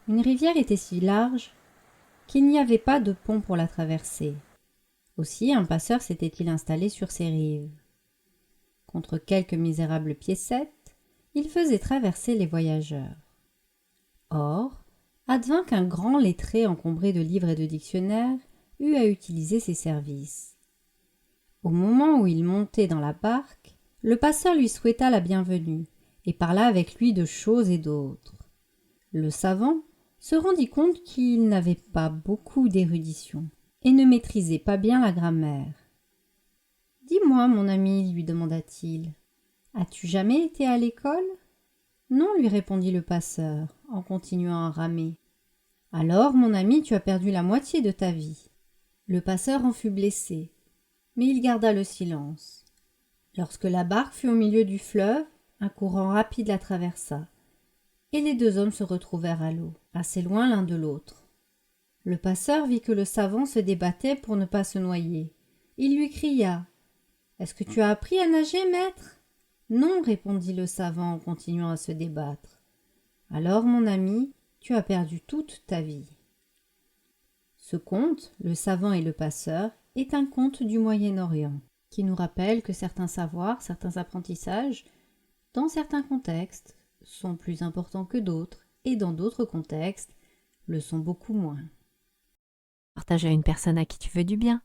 Une rivière était si large qu'il n'y avait pas de pont pour la traverser. Aussi un passeur s'était-il installé sur ses rives. Contre quelques misérables piécettes, il faisait traverser les voyageurs. Or, advint qu'un grand lettré encombré de livres et de dictionnaires eut à utiliser ses services. Au moment où il montait dans la barque, le passeur lui souhaita la bienvenue et parla avec lui de choses et d'autres. Le savant se rendit compte qu'il n'avait pas beaucoup d'érudition et ne maîtrisait pas bien la grammaire. « Dis-moi, mon ami, lui demanda-t-il, as-tu jamais été à l'école ?»« Non, lui répondit le passeur, en continuant à ramer. « Alors, mon ami, tu as perdu la moitié de ta vie. » Le passeur en fut blessé, mais il garda le silence. Lorsque la barque fut au milieu du fleuve, un courant rapide la traversa, et les deux hommes se retrouvèrent à l'eau, assez loin l'un de l'autre. Le passeur vit que le savant se débattait pour ne pas se noyer. Il lui cria « Est-ce que tu as appris à nager, maître ?» « Non, répondit le savant en continuant à se débattre. « Alors, mon ami, tu as perdu toute ta vie. » Ce conte, Le savant et le passeur, est un conte du Moyen-Orient, qui nous rappelle que certains savoirs, certains apprentissages, dans certains contextes, sont plus importants que d'autres, et dans d'autres contextes, le sont beaucoup moins. Partage à une personne à qui tu veux du bien.